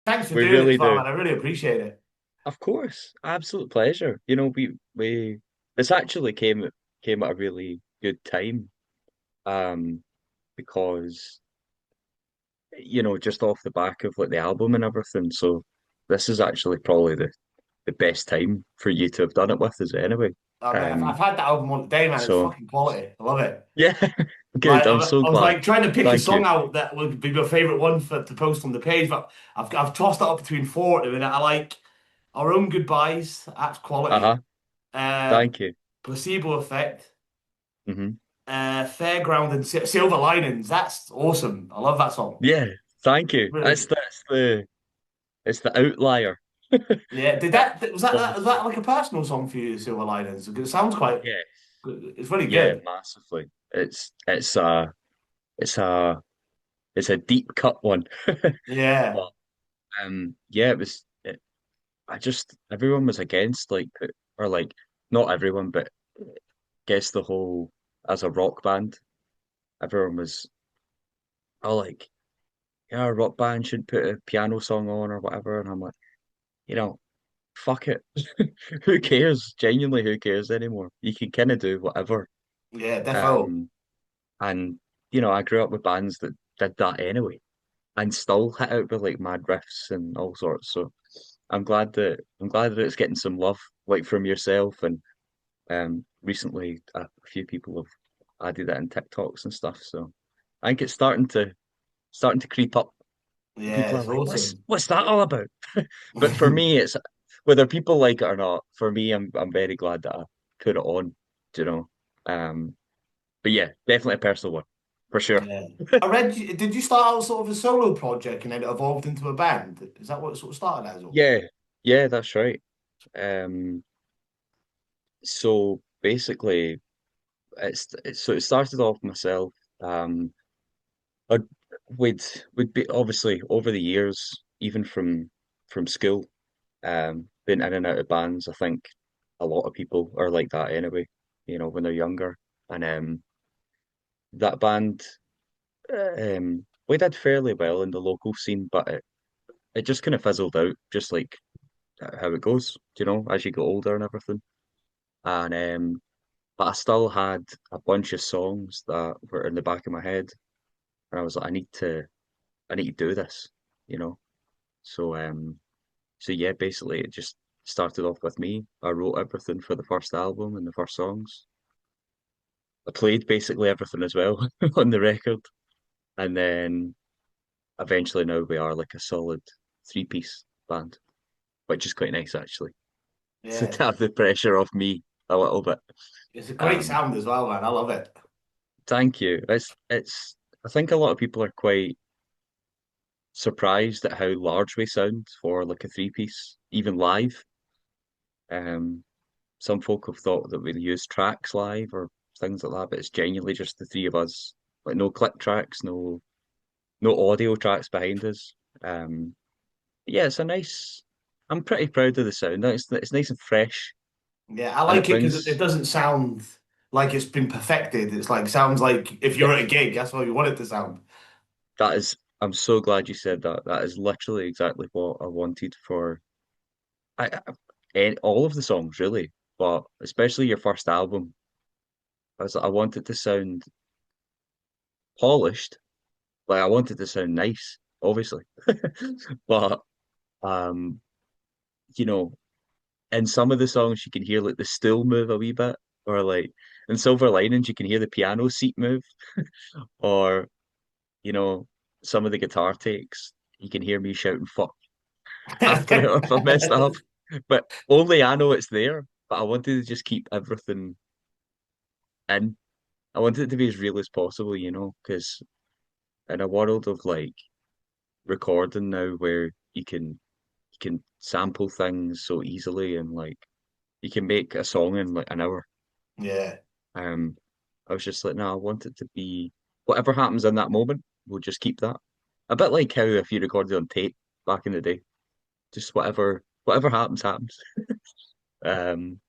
Thanks for We doing it really as well, do. man. I really appreciate it. Of course, absolute pleasure. We this actually came at a really good time, um, because just off the back of like the album and everything. So this is actually probably the best time for you to have done it with us anyway. Oh, mate, I've Um, had that album all day, man. It's so fucking quality. I love it. yeah, Like good. I'm so I was glad. like trying to pick a Thank song you. out that would be my favorite one for to post on the page, but I've tossed it up between four at the minute. I like Our Own Goodbyes. That's quality. Uh-huh. Uh, Thank you. Placebo Effect. Hmm. Fairground and Silver Linings. That's awesome. I love that song. Yeah, thank you. Really. It's the outlier. Yeah. Did Uh, that was Obviously. that like a personal song for you, Silver Linings? Because it sounds quite Yeah, good. It's really yeah, good. massively. It's a it's a deep cut one. Yeah. But yeah, I just everyone was against or like not everyone, but guess the whole as a rock band, everyone was all like, yeah, a rock band should put a piano song on or whatever, and I'm like, you know, fuck it. Who cares? Genuinely, who cares anymore? You can kind of do whatever. Yeah, defo. Um, and I grew up with bands that did that anyway, and still hit out with like mad riffs and all sorts. So I'm glad that it's getting some love, like from yourself, and recently a few people have added it in TikToks and stuff. So I think it's starting to creep up. Yeah, People are it's like, "What's awesome. what's that all about?" But for me, it's whether people like it or not. For me, I'm very glad that I put it on. You know, um, but yeah, definitely a personal one for sure. Yeah. I read, did you start out sort of a solo project and then it evolved into a band? Is that what it sort of started as? Or? Yeah, yeah, that's right. Um, so basically, so it started off myself. Um, I would would be obviously over the years, even from school, been in and out of bands. I think a lot of people are like that anyway, when they're younger. And that band, we did fairly well in the local scene, but it just kind of fizzled out, just like how it goes, as you get older and everything. And but I still had a bunch of songs that were in the back of my head, and I was like, I need to do this, you know. So so yeah, basically it just started off with me. I wrote everything for the first album and the first songs. I played basically everything as well on the record. And then eventually now we are like a solid three-piece band, which is quite nice actually. So Yeah, to have the pressure off me a little bit. it's a great Um, sound as well, man. I love it. Thank you. It's I think a lot of people are quite surprised at how large we sound for like a three-piece, even live. Um, some folk have thought that we use tracks live or things like that, but it's genuinely just the three of us. Like no click tracks, no audio tracks behind us. Um, yeah, it's a nice. I'm pretty proud of the sound. It's nice and fresh, Yeah, I and it like it because it brings doesn't sound like it's been perfected. It's like sounds like if you're at a yes. gig, that's how you want it to sound. That is. I'm so glad you said that. That is literally exactly what I wanted for all of the songs, really, but especially your first album. I want it to sound polished. Like I want it to sound nice, obviously, but um, you know, in some of the songs you can hear like the stool move a wee bit, or like in Silver Linings you can hear the piano seat move, or you know, some of the guitar takes you can hear me shouting "fuck" after it if I messed up, but only I know it's there. But I wanted to just keep everything in. I wanted it to be as real as possible, because in a world of like recording now where you can sample things so easily and like you can make a song in like an hour. Yeah. Um, I was just like, no, I want it to be whatever happens in that moment, we'll just keep that. A bit like how if you recorded on tape back in the day, just whatever happens, happens. Um,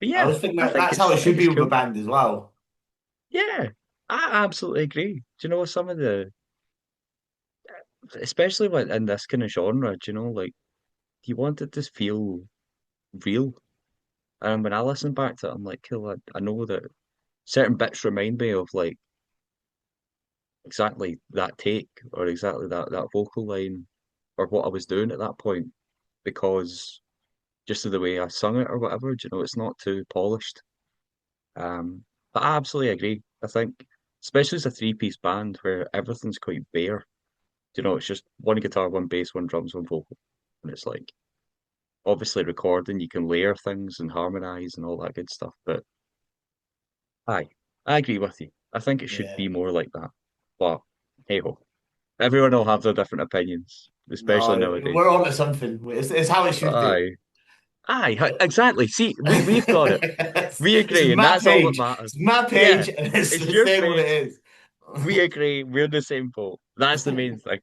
but I yeah, was thinking I that think that's how it's it I think should it's be with a cool. band as well. Yeah, I absolutely agree. Do you know some of the especially when in this kind of genre, do you know, like you want it to feel real. And when I listen back to it, I'm like, cool, I know that certain bits remind me of like exactly that take or exactly that vocal line or what I was doing at that point because just of the way I sung it or whatever, do you know, it's not too polished. Um, but I absolutely agree. I think, especially as a three-piece band where everything's quite bare, you know, it's just one guitar, one bass, one drums, one vocal. And it's like, obviously recording, you can layer things and harmonize and all that good stuff. But aye, I agree with you. I think it should Yeah. be more like that. But hey ho, everyone will have their different opinions, especially No, we're nowadays. on to something. It's how it should be. Aye, exactly. See, we've got it. We It's agree, and my that's all that page. matters. It's my Yeah, page, and it's it's the your thing what it page. is. We agree. We're in the same boat. That's the main thing.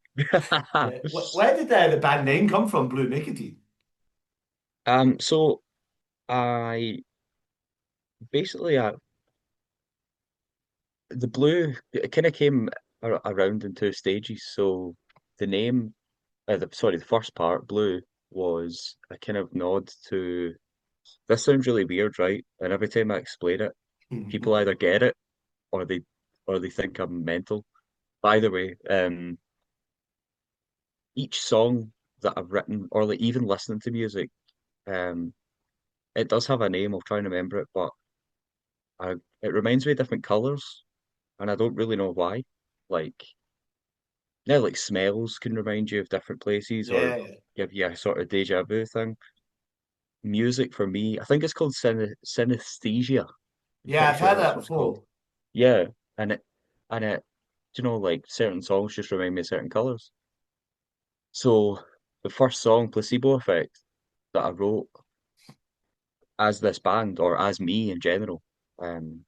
Yeah. Where did the band name come from, Blue Nicotine? So I basically the blue it kind of came around in two stages. So the name, the first part, blue, was a kind of nod to. This sounds really weird, right? And every time I explain it, people either get it or they think I'm mental. By the way, each song that I've written, or like even listening to music, um, it does have a name. I'll try and remember it, but it reminds me of different colors, and I don't really know why. Like, like smells can remind you of different places or Yeah, yeah. give you a sort of deja vu thing. Music for me, I think it's called synesthesia. I'm Yeah, pretty I've sure heard that's that what it's called. before. Yeah, and it, like certain songs just remind me of certain colors. So the first song, Placebo Effect, that I wrote as this band or as me in general, um,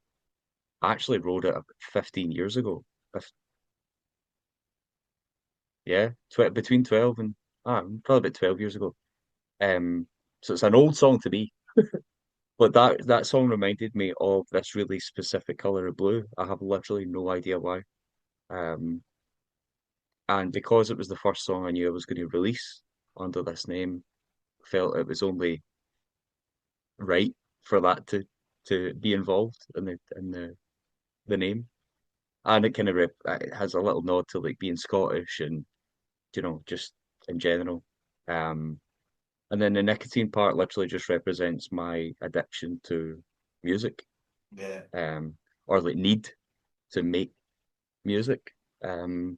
I actually wrote it about 15 years ago. Yeah, between 12 and probably about 12 years ago. Um, so it's an old song to me, but that song reminded me of this really specific color of blue. I have literally no idea why. Um, and because it was the first song I knew I was going to release under this name, I felt it was only right for that to be involved in the name. And it kind of it has a little nod to like being Scottish and just in general. Um, And then the nicotine part literally just represents my addiction to music, Yeah, um, or like need to make music. Um,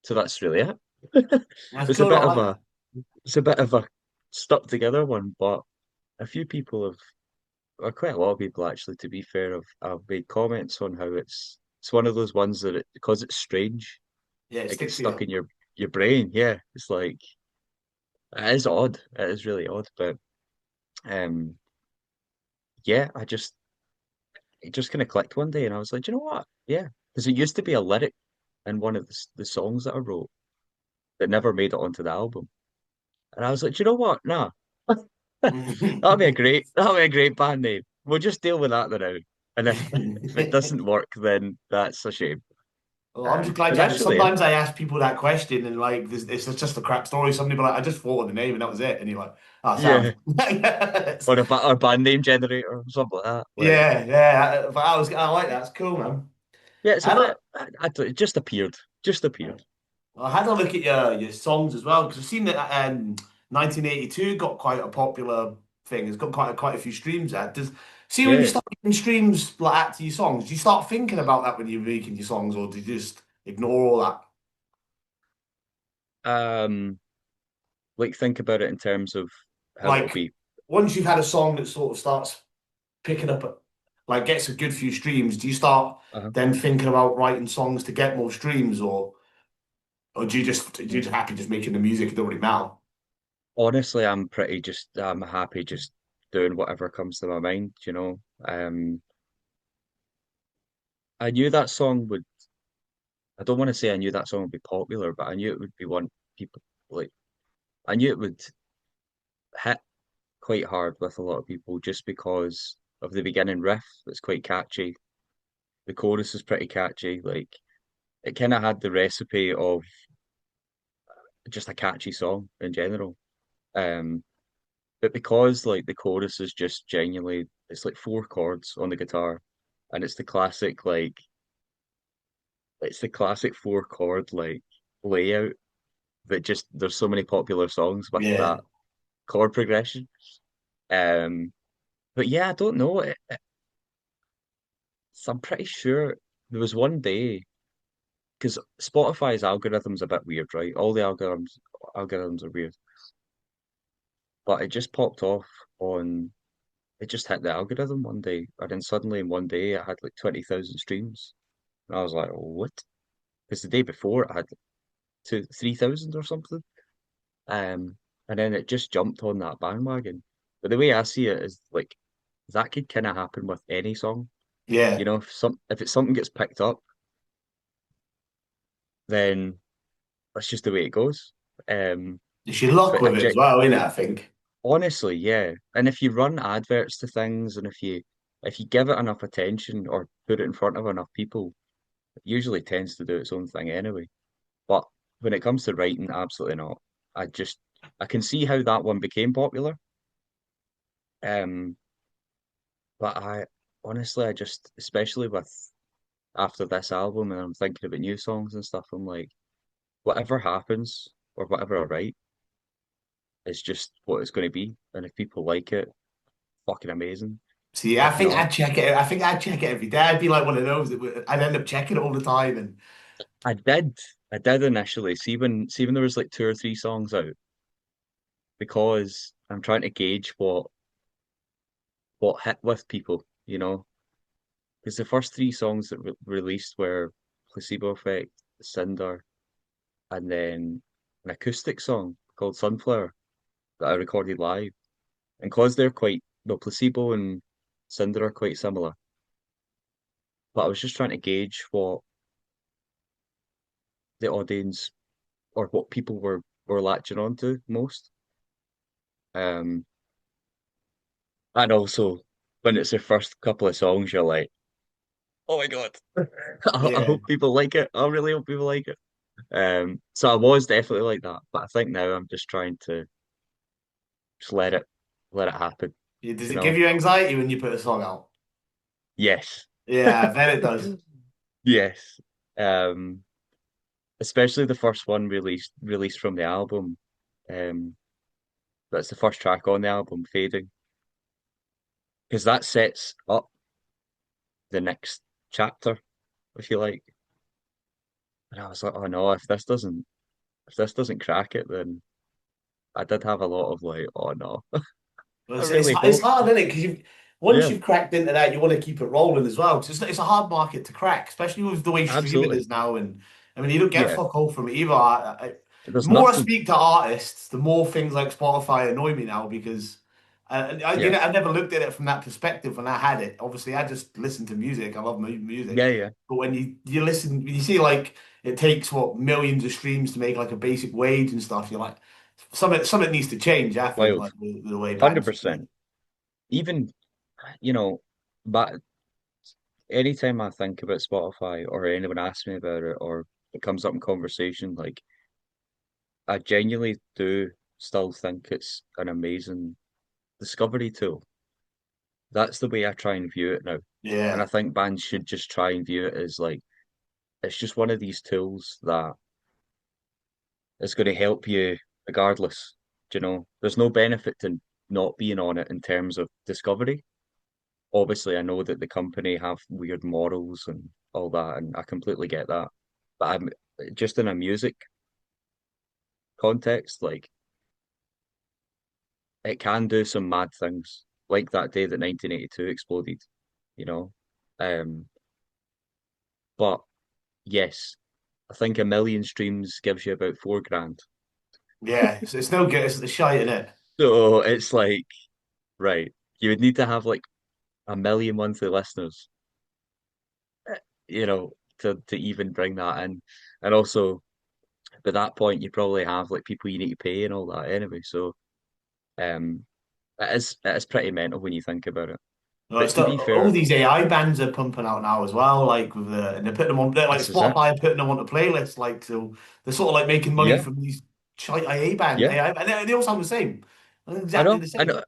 so that's really it. that's It's a cool. bit I of like a that. it's a bit of a stuck together one, but a few people have, or quite a lot of people actually, to be fair, have made comments on how it's one of those ones that because it's strange, Yeah, it it gets sticks stuck with in your brain. Yeah, it's like it is odd. It is really odd, but um, yeah, it just kind of clicked one day, and I was like, "Do you know what? Yeah," because it used to be a lyric in one of the songs that I wrote that never made it onto the album, and I was like, "Do you know what? Nah, you. that'll be a great band name. We'll just deal with that now, and if it doesn't work, then that's a shame." Well, I'm just glad But you had it. that's really it. Sometimes I ask people that question and like it's just a crap story. Somebody be like, I just thought of the name and that was it. And you're like, oh, sound. Yeah, or band name generator or something like that. Like, Yeah, yeah. But I like that. It's cool, man. yeah, it's a I bit. don't, It just appeared, just appeared. I had a look at your songs as well because I've seen that 1982 got quite a popular thing. It's got quite a few streams. That does see when you Yeah. start getting streams like that to your songs. Do you start thinking about that when you're making your songs, or do you just ignore all that? Um, like think about it in terms of how it'll Like be. once you've had a song that sort of starts picking up, like gets a good few streams, do you start Uh-huh. then thinking about writing songs to get more streams, or do you just happy just making the music? It don't really matter. Honestly, I'm happy just doing whatever comes to my mind, you know. I knew that song would, I don't want to say I knew that song would be popular, but I knew it would be one people like, I knew it would hit quite hard with a lot of people just because of the beginning riff that's quite catchy. The chorus is pretty catchy. Like, it kind of had the recipe of just a catchy song in general. Um, but because like the chorus is just genuinely, it's like four chords on the guitar, and it's the classic four chord like layout that just there's so many popular songs with Yeah. that chord progression. Um, but yeah, I don't know. So I'm pretty sure there was one day because Spotify's algorithm's a bit weird, right? All the algorithms are weird, but it just popped off on it just hit the algorithm one day, and then suddenly in one day it had like 20,000 streams, and I was like, what? Because the day before it had 3,000 or something, and then it just jumped on that bandwagon. But the way I see it is like that could kind of happen with any song. Yeah. If it's something gets picked up, then that's just the way it goes. Um, It's your luck but with it as well, isn't it, I think? honestly, yeah. And if you run adverts to things, and if you give it enough attention or put it in front of enough people, it usually tends to do its own thing anyway. But when it comes to writing, absolutely not. I just I can see how that one became popular. Um, but I honestly I just especially with after this album and I'm thinking about new songs and stuff, I'm like, whatever happens or whatever I write is just what it's going to be. And if people like it, fucking amazing. See, I If think not, I'd check it. I think I'd check it every day. I'd be like one of those that I'd end up checking it all the time. And I did. I did initially see when there was like two or three songs out because I'm trying to gauge what hit with people, you know. Because the first three songs that released were Placebo Effect, Cinder, and then an acoustic song called Sunflower that I recorded live. And because they're Placebo and Cinder are quite similar, but I was just trying to gauge what the audience or what people were latching onto most. Um, and also when it's the first couple of songs, you're like, oh my God, I yeah, hope people like it. I really hope people like it. So I was definitely like that, but I think now I'm just trying to just let it happen, does you it give know? you anxiety when you put a song out? Yes. Yeah, I bet it does. Yes. Um, especially the first one released from the album. Um, that's the first track on the album, Fading, because that sets up the next chapter, if you like. And I was like, oh no, if this doesn't crack it, then I did have a lot of like, oh no, Well, I it's really it's hope. hard, isn't it? Because once Yeah, you've cracked into that, you want to keep it rolling as well. 'Cause it's a hard market to crack, especially with the way streaming absolutely. is now. And I mean, you don't get Yeah, fuck all from it either. The there's more I nothing. speak to artists, the more things like Spotify annoy me now because Yeah, I never looked at it from that perspective when I had it. Obviously, I just listened to music. I love music, yeah. but when you listen, when you see like it takes what millions of streams to make like a basic wage and stuff, you're like something needs to change. I think Wild, like the way bands do it. 100%. Even, you know, but anytime I think about Spotify or anyone asks me about it or it comes up in conversation, like I genuinely do still think it's an amazing discovery tool. That's the way I try and view it now. And I Yeah, think bands should just try and view it as like it's just one of these tools that is going to help you regardless. Do you know, there's no benefit to not being on it in terms of discovery. Obviously, I know that the company have weird morals and all that, and I completely get that. But I'm just in a music context, like it can do some mad things, like that day that 1982 exploded, you know. Um, but yes, I think a million streams gives you about 4 grand. yeah. It's no good. It's the shite in it. So it's like, right, you would need to have like a million monthly listeners, you know, to even bring that in. And also, by that point, you probably have like people you need to pay and all that anyway. So, um, it is pretty mental when you think about it. No, But it's to the, be all fair, these AI bands are pumping out now as well. Like and they're putting them on. They're like this is it. Spotify are putting them onto playlists. Like so, they're sort of like making money Yeah, from these. Shite IA band, Yeah, AI, and they all sound the same, I exactly know. the I same. know.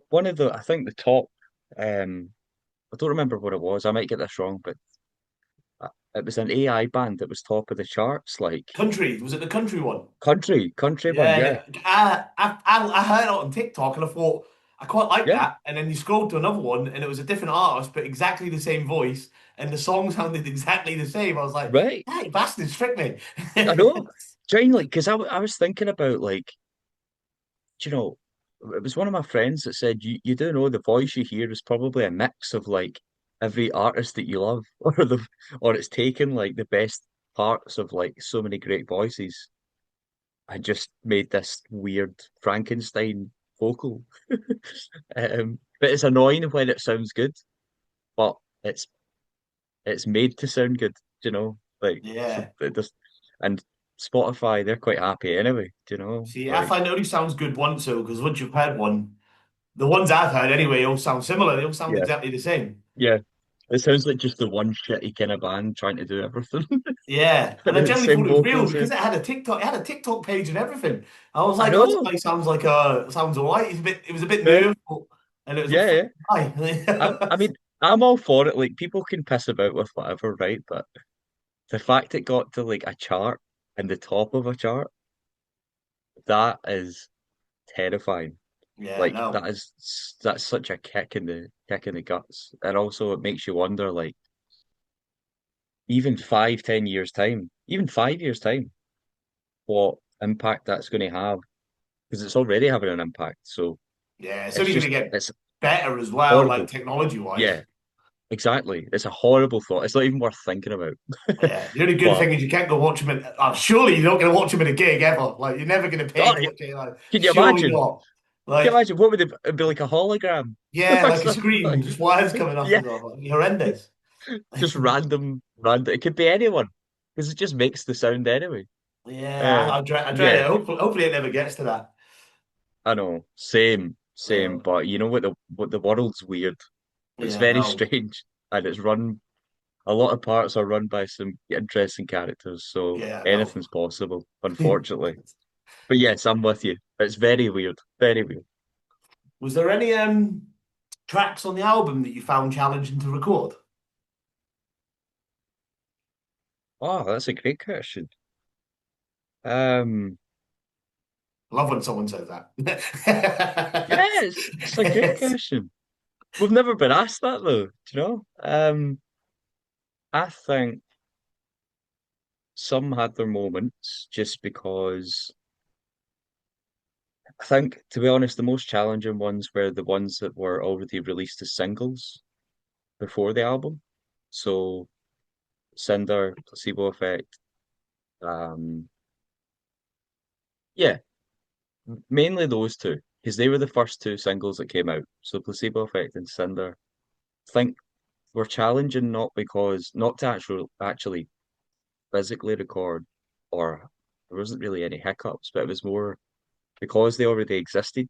One of the, I think the top, um, I don't remember what it was. I might get this wrong, but it was an AI band that was top of the charts, like Country, was it the country one? country one. Yeah, Yeah, I heard it on TikTok and I thought I quite like yeah. that. And then you scrolled to another one and it was a different artist, but exactly the same voice, and the song sounded exactly the same. I was like, Right. "Hey, bastards, tricked me." I know. Genuinely, because I was thinking about like, do you know, it was one of my friends that said you do know the voice you hear is probably a mix of like every artist that you love, or it's taken like the best parts of like so many great voices and just made this weird Frankenstein vocal. But it's annoying when it sounds good, but it's it's made to sound good, do you know? Like so Yeah. it just and Spotify, they're quite happy anyway, do you know? See, I Like find it only sounds good once though, because once you've heard one, the ones I've heard anyway all sound similar. They all sound yeah, exactly the same. yeah. It sounds like just the one shitty kind of band trying to do everything. Yeah, And and I then generally same thought it was real vocals, yeah. because it had a TikTok page and everything. I was I like, oh, this know. guy sounds alright. It was a bit Yeah, nervous, and it was a yeah, yeah. fucking guy. I mean, I'm all for it. Like people can piss about with whatever, right? But the fact it got to like a chart and the top of a chart, that is terrifying. Yeah, Like no, that's such a kick in the guts. And also it makes you wonder, like, even 5, 10 years time, even 5 years time, what impact that's going to have. Because it's already having an impact. So yeah, it's it's only going to just get it's better as well, like horrible. technology wise. Yeah, exactly. It's a horrible thought. It's not even worth thinking about. Yeah, the only good But thing is you can't go watch him. Surely you're not going to watch him at a gig ever. Like you're never going to pay oh, to watch it. Like can you surely imagine? not. Can you Like imagine what would it it'd be like a hologram yeah, or like a something screen, like just wires coming off yeah, his off. Like, horrendous. just random. It could be anyone because it just makes the sound anyway. Yeah, I dread Yeah, it. Hopefully it never gets to that. I know. Same. Uh, But you know what the world's weird. It's yeah, very no. strange, and it's run. A lot of parts are run by some interesting characters, so Yeah, no. anything's possible, unfortunately. But yes, I'm with you. It's very weird. Very weird. Was there any tracks on the album that you found challenging to record? Oh, that's a great question. Um, Love when someone says that. yes, it's a great question. We've never been asked that though, do you know? I think some had their moments just because I think, to be honest, the most challenging ones were the ones that were already released as singles before the album. So Cinder, Placebo Effect, um, yeah, mainly those two, because they were the first two singles that came out. So Placebo Effect and Cinder, I think were challenging not to actually physically record, or there wasn't really any hiccups, but it was more because they already existed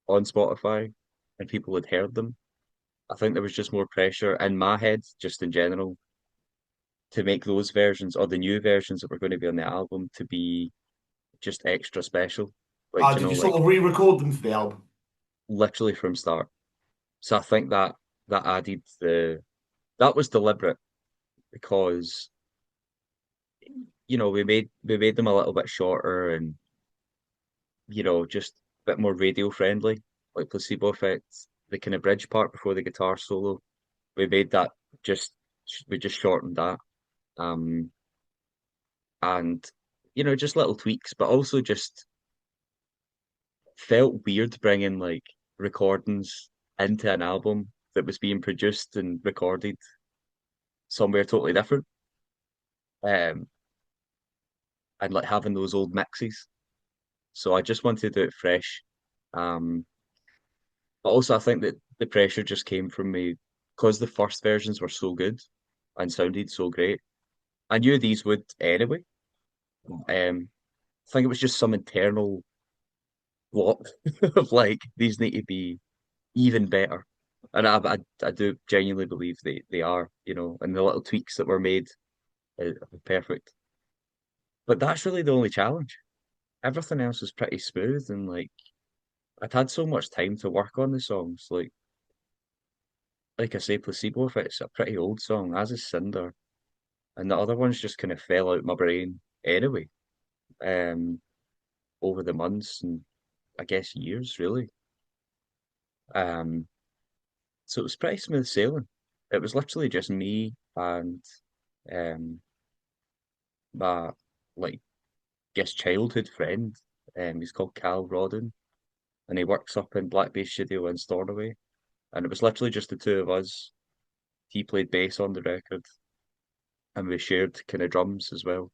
on Spotify and people had heard them. I think there was just more pressure in my head, just in general, to make those versions or the new versions that were going to be on the album to be just extra special. Like, you Did know, you sort like of re-record them for the album? literally from start. So I think that added that was deliberate because we made them a little bit shorter and just a bit more radio friendly, like Placebo Effect, the kind of bridge part before the guitar solo. We made that just we just shortened that. Um and just little tweaks, but also just felt weird bringing like recordings into an album that was being produced and recorded somewhere totally different. Um and like having those old mixes. So I just wanted to do it fresh. Um but also I think that the pressure just came from me because the first versions were so good and sounded so great. I knew these would anyway. I think it was just some internal block of like these need to be even better. And I do genuinely believe they are, and the little tweaks that were made are perfect. But that's really the only challenge. everything else was pretty smooth and like I'd had so much time to work on the songs. Like I say, Placebo Effect's a pretty old song, as is Cinder, and the other ones just kind of fell out my brain anyway. Um, over the months and I guess years really. Um, so it was pretty smooth sailing. It was literally just me and um my like guess childhood friend. He's called Cal Rodden, and he works up in Black Bay Studio in Stornoway. And it was literally just the two of us. He played bass on the record, and we shared kind of drums as well.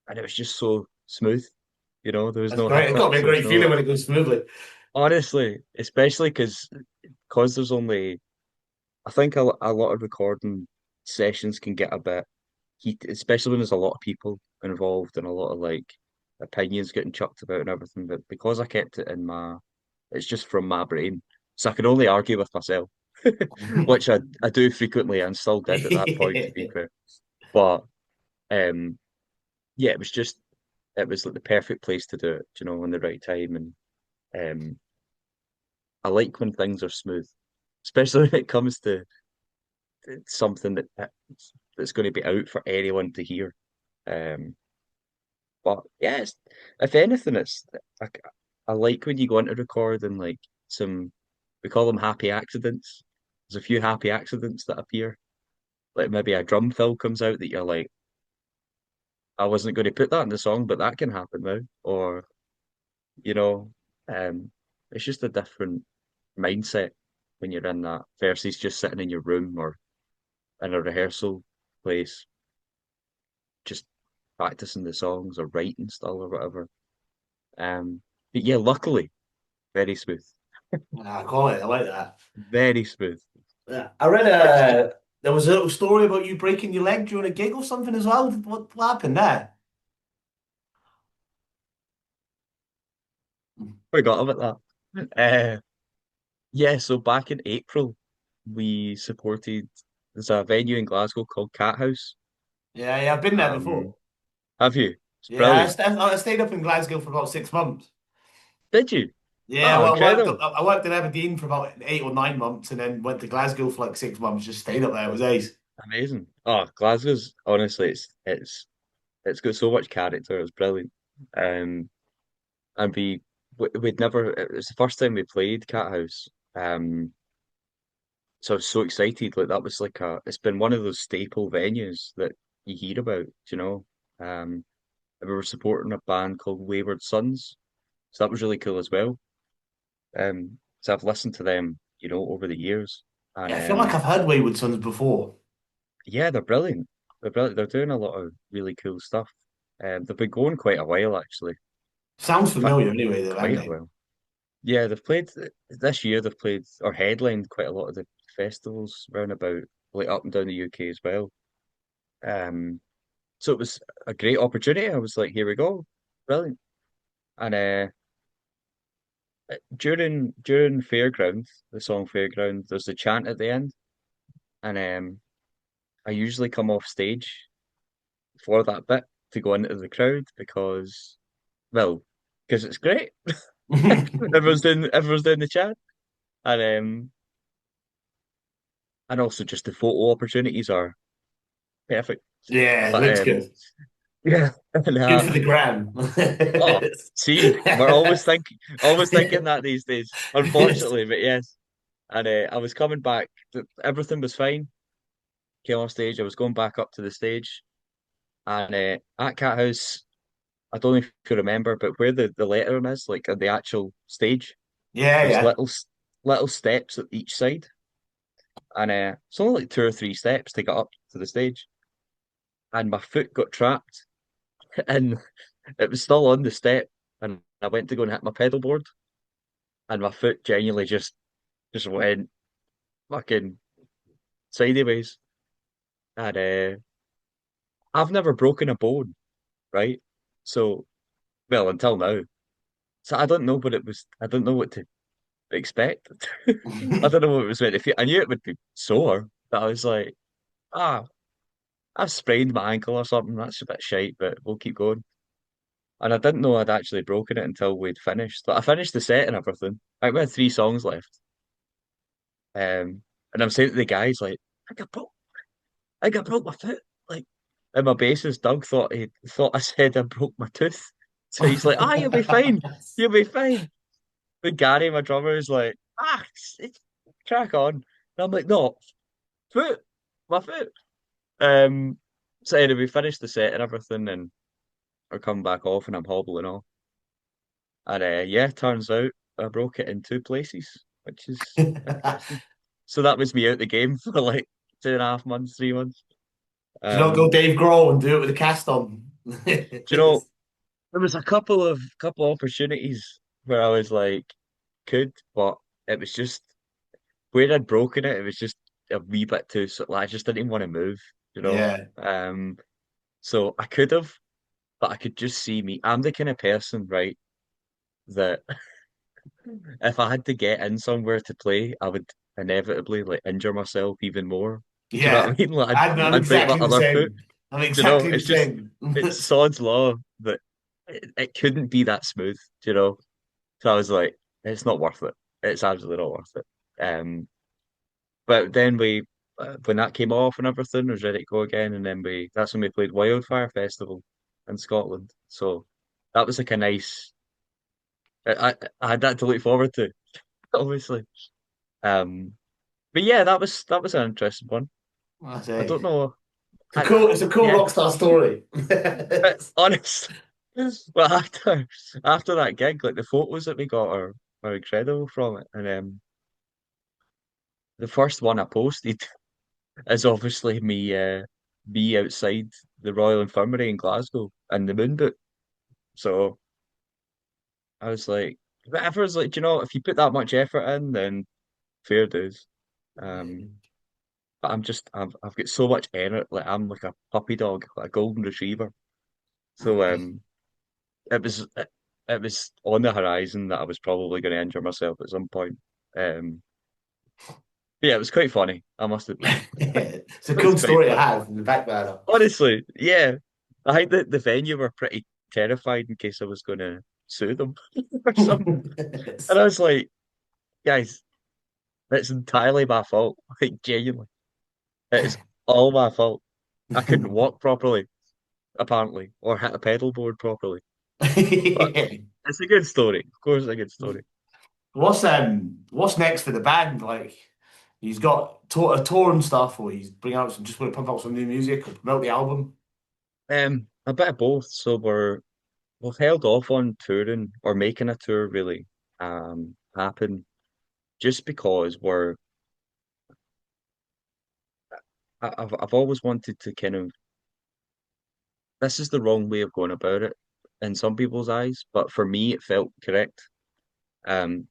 And it was just so smooth, there was That's no great. It's got to be hiccups. a There was great feeling no when it goes smoothly. honestly, especially because there's only I think a lot of recording sessions can get a bit heated, especially when there's a lot of people involved and a lot of like opinions getting chucked about and everything. But because I kept it it's just from my brain, so I can only argue with myself, which I do frequently and still did at that point, to be fair. But um, yeah, it was like the perfect place to do it, in the right time. And um, I like when things are smooth, especially when it comes to something that's going to be out for anyone to hear. Um, but yeah, if anything, I, I like when you go into record and like some we call them happy accidents. There's a few happy accidents that appear, like maybe a drum fill comes out that you're like, I wasn't going to put that in the song, but that can happen now, or you know, um, it's just a different mindset when you're in that versus just sitting in your room or in a rehearsal place, just practicing the songs or writing still or whatever. But yeah, luckily, very smooth, Ah, I call it. I like that. very smooth. Yeah. I read there was a little story about you breaking your leg during a gig or something as well. What happened there? Forgot about that. Yeah, so back in April, we supported there's a venue in Glasgow called Cat House. Yeah, yeah, I've been there before. Um, have you? It's Yeah, brilliant. I stayed up in Glasgow for about 6 months. Did you? Yeah, Oh, well, incredible. I worked in Aberdeen for about 8 or 9 months, and then went to Glasgow for like 6 months. Just stayed up there. It was ace. Amazing. Oh, Glasgow's honestly, it's got so much character. It's brilliant. Um, and we'd never. It was the first time we played Cat House. So I was so excited. Like that was like it's been one of those staple venues that you hear about. Um, and we were supporting a band called Wayward Sons, so that was really cool as well. So I've listened to them, over the years, and Yeah, I feel like I've heard Wayward Sons before. yeah, they're brilliant. They're brilliant. They're doing a lot of really cool stuff. They've been going quite a while, actually. Sounds In fact, familiar anyway, though, quite haven't a they? while. Yeah, they've played this year. They've played or headlined quite a lot of the festivals round about, like up and down the UK as well. Um, so it was a great opportunity. I was like, here we go, brilliant. And during Fairground, the song Fairground, there's a chant at the end, and I usually come off stage for that bit to go into the crowd well, because it's great. Everyone's doing the chant, and and also just the photo opportunities are perfect. Yeah, it But looks good. yeah, and Good for the gram. oh, see, we're always thinking that these days, unfortunately. But yes, and I was coming back. Everything was fine. Came off stage. I was going back up to the stage, and at Cat House, I don't know if you remember, but where the lettering is, like at the actual stage, Yeah, there's yeah. little steps at each side, and it's only like two or three steps to get up to the stage, and my foot got trapped, and it was still on the step, and I went to go and hit my pedal board, and my foot genuinely just went fucking sideways, and I've never broken a bone, right? So, well, until now. So I don't know what it was. I don't know what to expect. I don't know what it was meant to feel. I knew it would be sore, but I was like, ah, I've sprained my ankle or something. That's a bit shite, but we'll keep going. and I didn't know I'd actually broken it until we'd finished. But I finished the set and everything. I we had 3 songs left. And I'm saying to the guys like, I got broke, I got broke my foot. Like, and my bassist Doug thought I said I broke my tooth. So he's like, ah, you'll be fine, you'll be fine. But Gary, my drummer, is like, it's crack on. And I'm like, no, foot, my foot. Um, so anyway, we finished the set and everything, and I come back off, and I'm hobbling off. And yeah, turns out I broke it in 2 places, which is interesting. So that was me out the game for like 2.5 months, 3 months. Do you not go Um, Dave Grohl and do it with a cast on? do you know, there was a couple opportunities where I was like, could, but it was just where I'd broken it. It was just a wee bit too, so like, I just didn't even want to move, you know. Yeah, So I could have, but I could just see me. I'm the kind of person, right, that if I had to get in somewhere to play, I would inevitably like injure myself even more. Do you know what I yeah. mean? Like I'm I'd break my exactly the other foot. same. I'm Do you know? exactly the It's just same. it's sod's law that it couldn't be that smooth. Do you know? So I was like, it's not worth it. It's absolutely not worth it. But then when that came off and everything, was ready to go again, and then we that's when we played Wildfire Festival in Scotland. So that was like a nice. I had that to look forward to, obviously. Um, but yeah, that was an interesting one. I I say don't know. it's a cool Yeah, rock star story. honest. Well, after that gig, like the photos that we got are incredible from it, and the first one I posted is obviously me outside the Royal Infirmary in Glasgow in the moon boot. So I was like, everyone's like, do you know, if you put that much effort in, then fair dues. Um, but I've got so much energy. Like I'm like a puppy dog, like a golden retriever. So it was on the horizon that I was probably going to injure myself at some point. Um, but yeah, it was quite funny, I must admit. It's a It was cool quite story to funny. have in the back burner. Honestly, yeah. I think that the venue were pretty terrified in case I was going to sue them or something. And I was like, guys, it's entirely my fault. Like, genuinely. It is all my fault. I couldn't walk properly, apparently, or hit a pedal board properly. But it's a good story. Of course, it's a good story. What's next for the band? Like he's got a tour and stuff, or he's bring out some just want to pump out some new music or promote the album. A bit of both. So we've held off on touring or making a tour really happen just because I've always wanted to kind of this is the wrong way of going about it in some people's eyes, but for me it felt correct.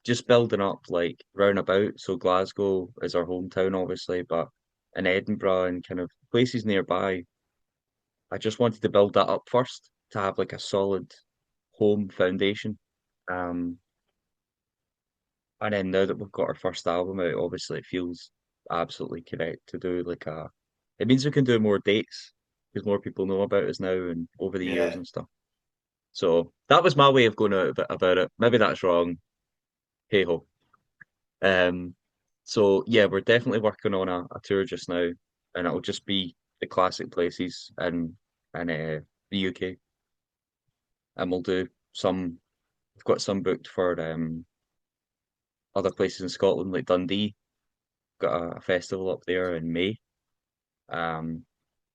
Just building up like roundabout. So Glasgow is our hometown, obviously, but in Edinburgh and kind of places nearby, I just wanted to build that up first to have like a solid home foundation. Um, and then now that we've got our first album out, obviously it feels absolutely correct to do like a. It means we can do more dates because more people know about us now and over the years Yeah. and stuff. So that was my way of going about it. Maybe that's wrong. Hey ho. Um, so yeah, we're definitely working on a tour just now, and it'll just be the classic places in the UK, and we'll do some. We've got some booked for other places in Scotland, like Dundee. Got a festival up there in May.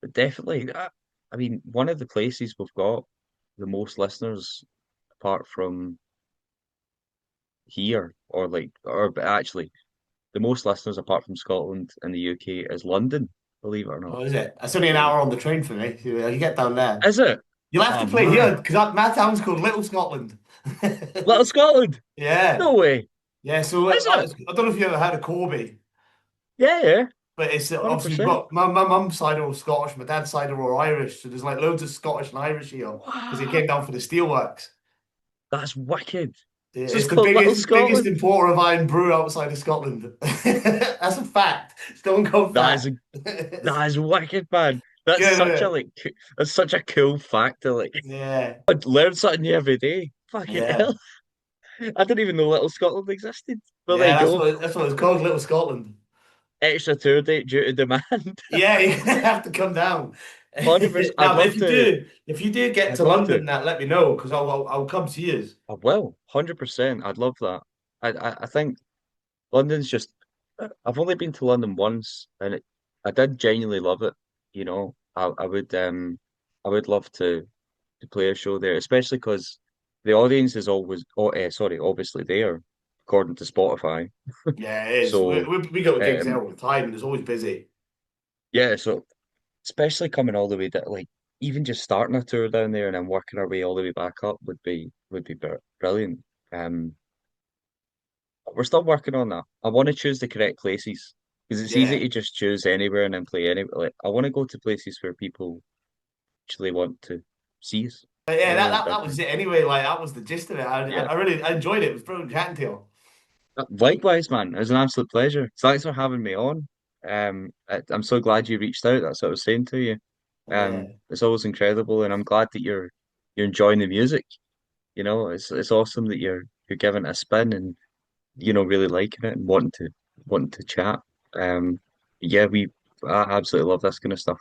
But definitely, I mean, one of the places we've got the most listeners apart from here, or like, or actually, the most listeners apart from Scotland and the UK is London, believe it or not. Oh, is it? It's only an So, hour on the train for me. You get down there. is it? You'll have to Oh, play mad. here because my town's called Little Scotland. Little Scotland? Yeah. No way. Yeah, so Is it? I don't know if you ever heard of Corby, Yeah, yeah, but it's obviously we've 100%. got my mum's side are all Scottish, my dad's side are all Irish. So there's like loads of Scottish and Irish here because they Wow, came down for the steelworks. that's wicked. Yeah, So it's it's the called Little biggest Scotland. importer of iron brew outside of Scotland. That's a fact. Stone cold That is fact. a, that is wicked, man. That's Good, such a isn't like that's such a cool factor. Like it? Yeah, I'd learn something new every day. Fucking yeah, hell. I didn't even know Little Scotland existed. Well, there yeah. you go. That's what it's called, Little Scotland. Extra tour date due to demand. Yeah, you have to come down. 100%. Now, but if you do get I'd to love London, to. that let me know because I'll come see you. I will. 100%. I'd love that. I think London's just I've only been to London once and I did genuinely love it. You know, I would love to play a show there, especially because the audience is always sorry, obviously there, according to Spotify. Yeah, it is. So We go to gigs there um all the time, and it's always busy. yeah, so especially coming all the way down, like even just starting a tour down there and then working our way all the way back up would be brilliant. Um, we're still working on that. I want to choose the correct places because it's easy Yeah, to just choose anywhere and then play anywhere. Like I want to go to places where people actually want to see us. but You yeah, know, that was it anyway. Like that was the gist of it. yeah. I really I enjoyed it. It was brilliant chatting to you. Likewise, man. It was an absolute pleasure. Thanks for having me on. I'm so glad you reached out. That's what I was saying to you. Yeah, It's always incredible, and I'm glad that you're enjoying the music. You know, it's awesome that you're giving it a spin and really liking it and wanting to chat. Um, yeah, I absolutely love this kind of stuff.